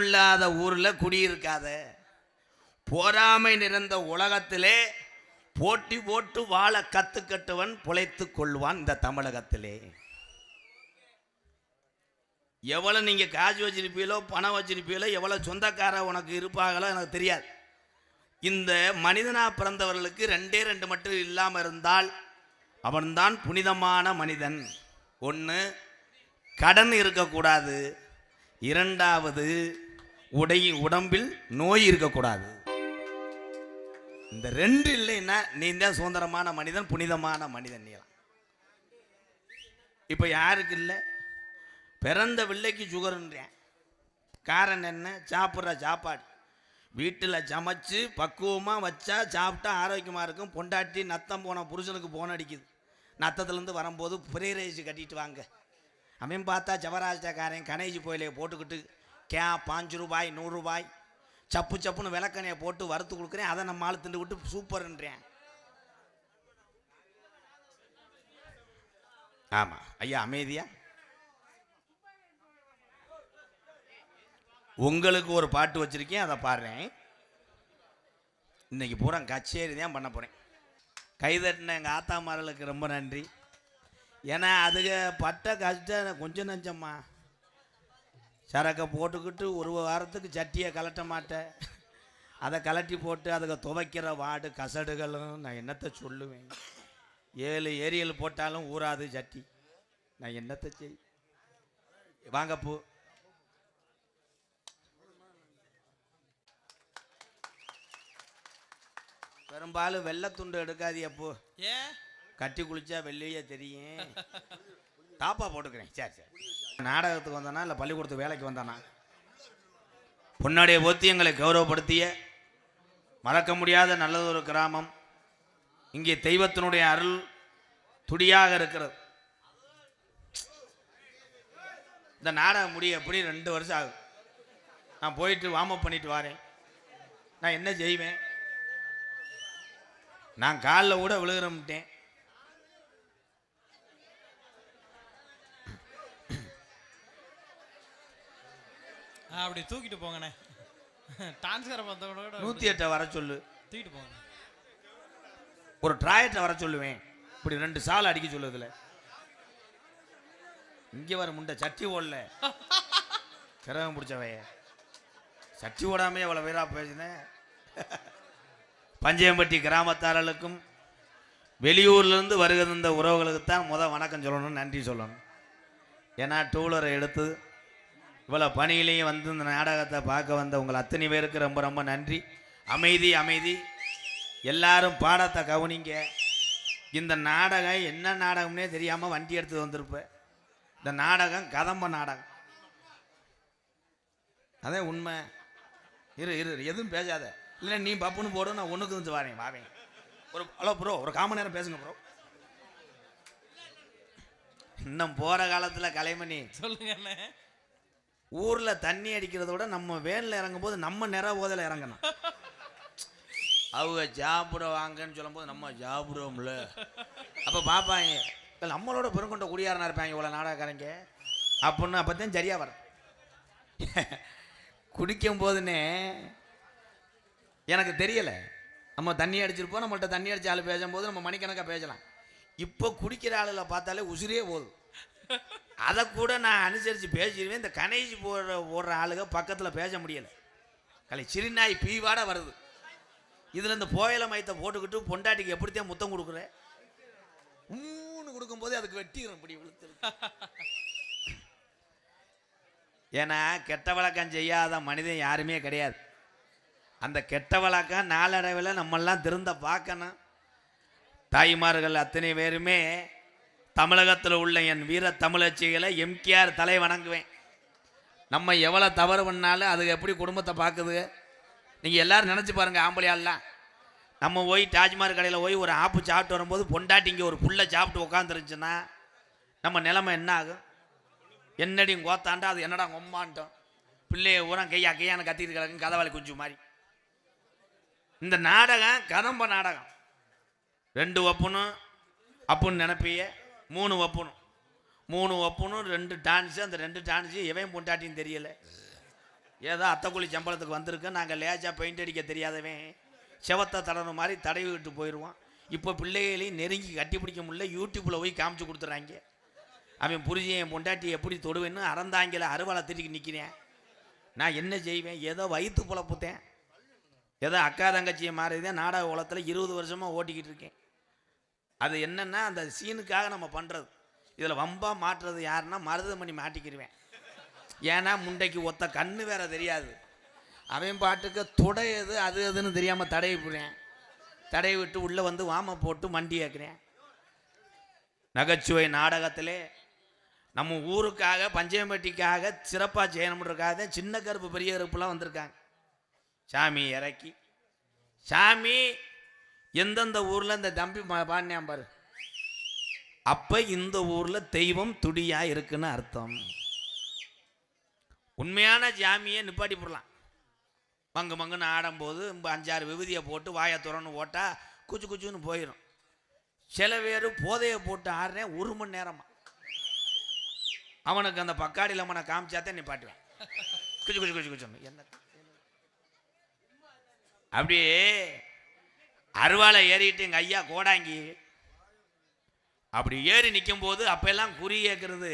இல்லாத ஊர்ல குடியிருக்காத. பொறாமை நிறைந்த உலகத்திலே போட்டி போட்டு வாழ கத்துக்கட்டவன் பொழைத்து கொள்வான் இந்த தமிழகத்திலே. எவ்வளவு நீங்க காசு வச்சிருப்பீங்களோ பணம் வச்சிருப்பீங்களோ எவ்வளவு சொந்தக்கார உனக்கு இருப்பாங்களோ எனக்கு தெரியாது. இந்த மனிதனா பிறந்தவர்களுக்கு ரெண்டே ரெண்டு மட்டும் இல்லாமல் இருந்தால் அவன்தான் புனிதமான மனிதன். ஒன்று, கடன் இருக்கக்கூடாது. இரண்டாவது, உடம்பில் நோய் இருக்கக்கூடாது. இந்த ரெண்டு இல்லைன்னா நீ தான் சுதந்திரமான மனிதன், புனிதமான மனிதன். நீலாம் இப்போ யாருக்கு இல்லை? பிறந்த பிள்ளைக்கு சுகர்ன்றேன். காரணம் என்ன? சாப்பிட்ற சாப்பாடு வீட்டில் சமைச்சு பக்குவமாக வச்சா சாப்பிட்டா ஆரோக்கியமாக இருக்கும். பொண்டாட்டி நத்தம் போன புருஷனுக்கு போன் அடிக்குது. நத்தத்துலேருந்து வரும்போது ஃப்ரை ரைஸ் கட்டிட்டு வாங்க. அவன் பார்த்தா ஜவராஜக்காரன் கணேஜி கோயிலையை போட்டுக்கிட்டு 5 ரூபாய் 100 ரூபாய் சப்பு சப்புன்னு விளக்கணையை போட்டு வறுத்து கொடுக்குறேன். அதை நம்ம ஆள் திண்டு விட்டு சூப்பர்ன்றேன். ஆமாம் ஐயா, அமைதியா. உங்களுக்கு ஒரு பாட்டு வச்சிருக்கேன், அதை பாடுறேன். இன்னைக்கு பூரா கச்சேரி தான் பண்ண போகிறேன். கைதட்டின எங்கள் ஆத்தாமார்களுக்கு ரொம்ப நன்றி. ஏன்னா அதுக பட்ட கஷ்டம் கொஞ்சம் நஞ்சம்மா. சரக்கை போட்டுக்கிட்டு ஒரு வாரத்துக்கு சட்டியை கலட்ட மாட்டேன். அதை கலட்டி போட்டு அதுக்கு துவைக்கிற வாடு கசடுகளும் நான் என்னத்தை சொல்லுவேன். 7 ஏரியல் போட்டாலும் ஊறாது சட்டி. நான் என்னத்தை செய். வாங்கப்போ பெரும்பாலும் வெள்ளத்துண்டு எடுக்காது. அப்போ ஏன் கட்டி குளிச்சா வெள்ளையே தெரியும். தாப்பா போட்டுக்கிறேன். சரி சரி. நாடகத்துக்கு வந்தானா இல்லை பள்ளிக்கூடத்துக்கு வேலைக்கு வந்தானா? பொன்னாடைய போத்தி எங்களை கௌரவப்படுத்திய மறக்க முடியாத நல்லதொரு கிராமம். இங்கே தெய்வத்தினுடைய அருள் துடியாக இருக்கிறது. இந்த நாடகம் முடிய எப்படி 2 வருஷம் ஆகும். நான் போயிட்டு வார்ம் பண்ணிட்டு வரேன். நான் என்ன செய்வேன்? நான் காலில் கூட விழுகிறேன்ட்டேன். அப்படி தூக்கிட்டு போங்கண்ணே. டான்ஸ்கார பார்த்தவங்க 108 வர சொல்லு. தூக்கிட்டு போங்க. ஒரு ட்ராயட்டை வர சொல்லுவேன். இப்படி 2 சால் அடிக்க சொல்லுதுல. இங்கே வர முண்டை சட்டி ஓடல. கிரகம் பிடிச்சவைய சட்டி ஓடாமே அவ்வளோ பேரா பேசினேன். பஞ்சயம்பட்டி கிராமத்தாரர்களுக்கும் வெளியூர்லேருந்து வருகிற உறவுகளுக்குத்தான் வணக்கம் சொல்லணும், நன்றி சொல்லணும். ஏன்னா டூலரை எடுத்து இவ்வளோ பணியிலையும் வந்து இந்த நாடகத்தை பார்க்க வந்த உங்கள் அத்தனை பேருக்கு ரொம்ப ரொம்ப நன்றி. அமைதி அமைதி. எல்லாரும் பாடத்தை கவனிங்க. இந்த நாடகம் என்ன நாடகம்னே தெரியாமல் வண்டி எடுத்து வந்திருப்பேன். இந்த நாடகம் கதம்ப நாடகம். அதே உண்மை. இரு எதுவும் பேசாத. இல்லை நீ பப்புன்னு போடு, நான் ஒன்றுக்கு வந்து வாவேன். ஒரு ஹலோ ப்ரோ, ஒரு 1/4 மணி நேரம் பேசுங்க ப்ரோ. இன்னும் போகிற காலத்தில் கலைமணி சொல்லுங்க. ஊரில் தண்ணி அடிக்கிறத விட நம்ம வேனில் இறங்கும் போது நம்ம நிற போதில் இறங்கணும். அவங்க சாப்பிட வாங்கன்னு சொல்லும் போது நம்ம சாப்பிடுவோம்ல. அப்போ பார்ப்பாங்க நம்மளோட பெருங்கொண்ட குடியாரனா இருப்பாங்க இவ்வளோ நாடகக்காரங்க அப்படின்னு. அப்போ தான் சரியாக வர குடிக்கும் போதுன்னே எனக்கு தெரியலை. நம்ம தண்ணி அடிச்சிருப்போம். நம்மள்ட்ட தண்ணி அடித்த ஆள் பேசும்போது நம்ம மணிக்கணக்காக பேசலாம். இப்போ குடிக்கிற ஆளில் பார்த்தாலே உசிரியே போதும். அதை கூட நான் அனுசரித்து பேசிடுவேன். இந்த கணேஜி ஓடுற ஆளுங்க பக்கத்தில் பேச முடியலை. சிறுநாய் பீவாட வருது. இதில் இந்த போயலை மயத்தை போட்டுக்கிட்டு பொண்டாட்டிக்கு எப்படித்தான் முத்தம் கொடுக்குறேன். கொடுக்கும்போது அதுக்கு வெட்டிடும் இப்படி விழுத்து. ஏன்னா கெட்ட வழக்கம் செய்யாத மனிதன் யாருமே கிடையாது. அந்த கெட்ட வழக்கம் நாளடைவில் நம்மெல்லாம் திருந்த பார்க்கணும். தாய்மார்கள் அத்தனை பேருமே தமிழகத்தில் உள்ள என் வீர தமிழச்சிகளை எம்கேஆர் தலை வணங்குவேன். நம்ம எவ்வளோ தவறு பண்ணாலும் அது எப்படி குடும்பத்தை பார்க்குது. நீங்கள் எல்லோரும் நினச்சி பாருங்கள். ஆம்பளையாலாம் நம்ம போய் டாஜ்மஹால் கடையில் போய் ஒரு ஆப்பு சாப்பிட்டு வரும்போது பொண்டாட்டி இங்கே ஒரு புல்லை சாப்பிட்டு உட்காந்துருந்துச்சுன்னா நம்ம நிலைமை என்ன ஆகும்? என்னடியும் கோத்தாண்டா அது என்னடா கொம்மான்ட்டோம். பிள்ளைய ஊரா கையான்னு கத்திட்டு கிடக்கும் கதவாளி குஞ்சு மாதிரி. இந்த நாடகம் கதம்ப நாடகம். 2 ஒப்பனும் அப்புன்னு நினைப்பிய 3 ஒப்பனும் 2 டான்ஸு. அந்த 2 டான்ஸு எவன் பொண்டாட்டின்னு தெரியலை. ஏதோ அத்தைக்குழி சம்பளத்துக்கு வந்திருக்கு, நாங்கள் லேஜாக பெயிண்ட் அடிக்க தெரியாதவன் செவத்தை தடவை மாதிரி தடவி விட்டு போயிடுவான். இப்போ பிள்ளைகளையும் நெருங்கி கட்டி பிடிக்க முடியல, யூடியூப்பில் போய் காமிச்சு கொடுத்துட்றாங்க. அவன் புரிஞ்சு என் பொண்டாட்டி எப்படி தொடுவேன்னு அறந்தாங்கில அறுவாலை திட்டிக்கு நிற்கிறேன். நான் என்ன செய்வேன்? ஏதோ வயிற்று புலப்புத்தேன், ஏதோ அக்கா தங்கச்சியை மாறிதான் நாடக உலகத்தில் 20 வருஷமாக ஓட்டிக்கிட்டு இருக்கேன். அது என்னென்னா அந்த சீனுக்காக நம்ம பண்ணுறது. இதில் வம்பா மாட்டுறது யாருன்னா மருதமணி மாட்டிக்கிடுவேன். ஏன்னா முண்டைக்கு ஒத்த கண்ணு வேற தெரியாது. அவன் பாட்டுக்கு துடையது அது அதுன்னு தெரியாமல் தடவி விடுறேன். தடவி விட்டு உள்ளே வந்து வாம போட்டு மண்டி ஏற்கிறேன். நகைச்சுவை நாடகத்திலே நம்ம ஊருக்காக பஞ்சமட்டிக்காக சிறப்பாக செய்யணுன்றக்காக சின்ன கருப்பு பெரிய கருப்புலாம் வந்திருக்காங்க. சாமி இறக்கி சாமி எந்தெந்த ஊரில் இந்த தம்பி பாண்டியான் பாரு, அப்போ இந்த ஊரில் தெய்வம் துடியா இருக்குன்னு அர்த்தம். உண்மையான ஜாமியை நிப்பாட்டி போடலாம். மங்கு மங்குன்னு ஆடும்போது 5-6 விபூதியை போட்டு வாயை துறன்னு ஓட்டால் குச்சு குச்சுன்னு போயிடும். சில பேர் போதையை போட்டு ஆடுறேன் 1 மணி நேரமாக. அவனுக்கு அந்த பக்காடியில் அவனை காமிச்சாத்தான் நிப்பாட்டுவேன். குச்சு குச்சு குச்சு குச்சுன்னு என்ன அப்படியே அருவாலை ஏறிட்டு எங்கள் ஐயா கோடாங்கி அப்படி ஏறி நிற்கும் போது அப்பெல்லாம் குறி கேட்கறது,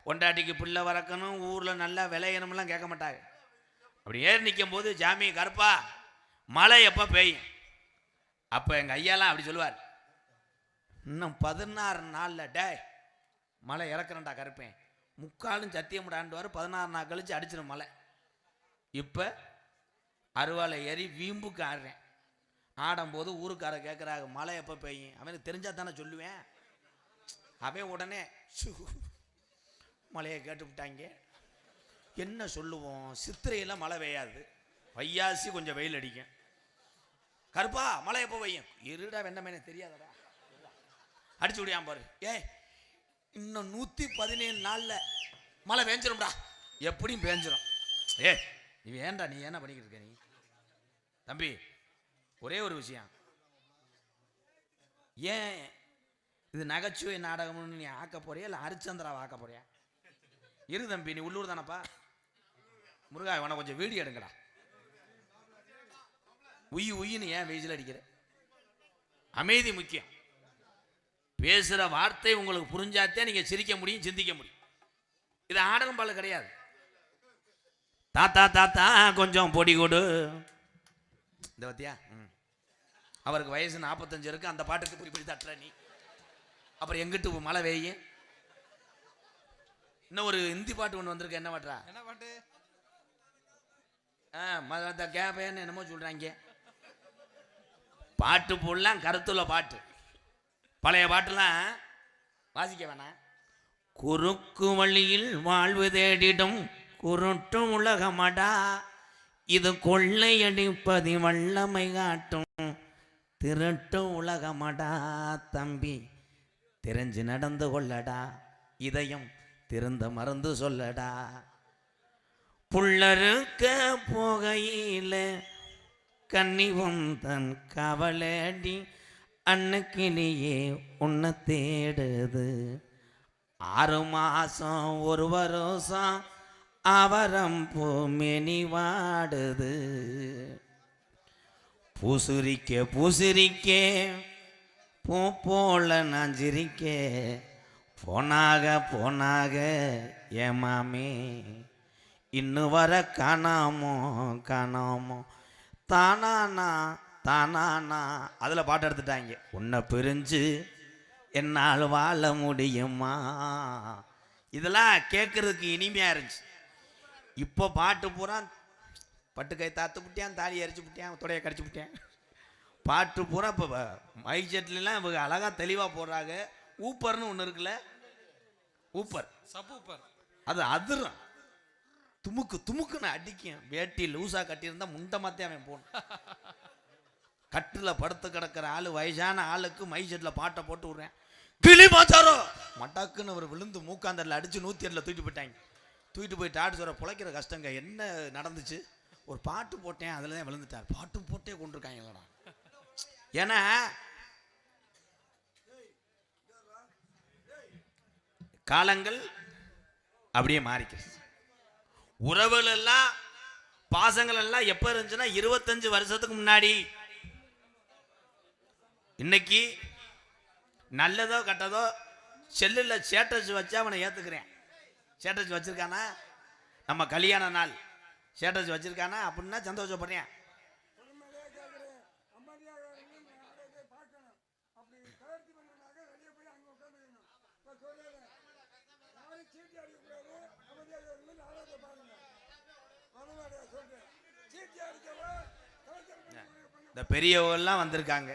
பொண்டாட்டிக்கு பிள்ளை வளர்க்கணும், ஊரில் நல்லா விளையணும்லாம் கேட்க மாட்டாங்க. அப்படி ஏறி நிற்கும் போது ஜாமி கருப்பா மழை எப்போ பெய்யும்? அப்போ எங்கள் ஐயாலாம் அப்படி சொல்லுவார், இன்னும் 16 நாளில் டே மழை இறக்குறேன்டா கருப்பேன், முக்காலும் சத்தியமுடாண்டுவார். 16 நாள் கழிச்சு அடிச்சிடும் மழை. இப்போ அருவாலை ஏறி வீம்புக்கு ஆடுறேன். ஆடும்போது ஊருக்கார கேட்குறாங்க மழை எப்போ பெய்யும்? அவனுக்கு தெரிஞ்சா தானே சொல்லுவேன். அவன் உடனே மழையை கேட்டுவிட்டாங்க, என்ன சொல்லுவோம்? சித்திரையில் மழை பெய்யாது, வையாசி கொஞ்சம் வெயில் அடிக்கும். கருப்பா மழை எப்போ பெய்யும்? இருடா வெண்ணமேனே தெரியாதடா, அடிச்சு விடியாம பாரு. இன்னும் 117 நாளில் மழை பேஞ்சிரும்டா. எப்படியும் பேஞ்சிரும். நீ ஏன்டா நீ என்ன பண்ணிக்கிட்டு இருக்க? நீ தம்பி ஒரே ஒரு விஷயம், ஏன் இது நகைச்சுவை நாடகம்னு நீ ஆக்க போறியா இல்லை ஹரிச்சந்திராவை ஆக்க போறியா? இரு தம்பி, நீ உள்ளூர் தானப்பா. முருகா இவனை கொஞ்சம் வீடியோ எடுங்கடா. உயின்னு ஏன் வெயில அடிக்கிற? அமைதி முக்கியம். பேசுகிற வார்த்தை உங்களுக்கு புரிஞ்சாத்தே நீங்கள் சிரிக்க முடியும், சிந்திக்க முடியும். இது ஆடலும் பால கிடையாது. தாத்தா தாத்தா கொஞ்சம் பொடி கொடு. இந்த பத்தியா அவருக்கு வயசு 45 இருக்கு, அந்த பாட்டுக்கு இப்படி இப்படி தட்டுற நீ. அப்புறம் எங்கிட்டு மழை பெய்யும்? இன்னும் ஒரு ஹிந்தி பாட்டு ஒன்று வந்திருக்கு. என்ன பாட்டுறா? என்ன பாட்டு? கேப்பேன்னு என்னமோ சொல்றாங்க. பாட்டு போடலாம், கருத்துள்ள பாட்டு. பழைய பாட்டுலாம் வாசிக்க வேணாம். குறுக்கு வழியில் வாழ்வு தேடிடும் குருட்டும் உலகமடா, இது கொள்ளையடிப்பதி வல்லமை காட்டும் திருட்டும் உலகமடா. தம்பி தெரிஞ்சு நடந்து கொள்ளடா, இதயம் திருந்த மறந்து சொல்லடா. புள்ளருக்க போகையில கன்னிவம் தன் கவலடி, அன்னுக்கிளியே உன்னை தேடுது. 6 மாசம் 1 வருஷம் அவரம் பூமேனி வாடுது. பூசுரிக்க பூசுரிக்க பூ போல நஞ்சிரிக்க, போனாக போனாக ஏமாமே இன்னும் வர காணாமோ காணாமோ தானானா தானானா. அதில் பாட்டு எடுத்துட்டாங்க. உன்னை பிரிஞ்சு என்னால் வாழ முடியுமா? இதெல்லாம் கேட்கறதுக்கு இனிமையாக இருந்துச்சு. இப்போ பாட்டு பூரா பட்டுக்கை தாத்து விட்டியான், தாலி அரிச்சு விட்டியான், தொடையை கடிச்சு விட்டியான். பாட்டு பூரா இப்போ மைக் செட்லாம் இவங்க அழகாக தெளிவாக போடுறாங்க. ஊப்பர்னு ஒன்று இருக்குல்ல, ஊப்பர் சப் ஊப்பர், அது அதிரும், துமுக்கு துமுக்குன்னு அடிக்கும். வேட்டி லூஸாக கட்டியிருந்தா முண்டை மாத்தே அவன் போகணும். கட்டில் படுத்து கிடக்கிற ஆள், வயசான ஆளுக்கு மைக் செட்டில் பாட்டை போட்டு விட்றேன். கிளி மாச்சாரோ மட்டாக்குன்னு அவர் விழுந்து மூக்காந்தரில் அடித்து 107 தூக்கிட்டு போயிட்டாங்க. தூக்கிட்டு போய் டாட்டு சொல்ற பிழைக்கிற கஷ்டங்க. என்ன நடந்துச்சு? ஒரு பாட்டு போட்டேன், அதில் தான் விழுந்துட்டார். பாட்டு போட்டே கொண்டிருக்காங்களா? ஏன்னா காலங்கள் அப்படியே மாறிக்கிறது. உறவுகள் எல்லாம் பாசங்கள் எல்லாம் எப்ப இருந்துச்சுன்னா 25 வருஷத்துக்கு முன்னாடி. இன்னைக்கு நல்லதோ கெட்டதோ செல்லுல ஸ்டேட்டஸ் வச்சு அவனை ஏத்துக்கிறேன். ஸ்டேட்டஸ் வச்சிருக்கானா, நம்ம கல்யாண நாள் ஸ்டேட்டஸ் வச்சிருக்கானா அப்படின்னா சந்தோஷப்படுறேன். இந்த பெரியவங்கெல்லாம் வந்திருக்காங்க.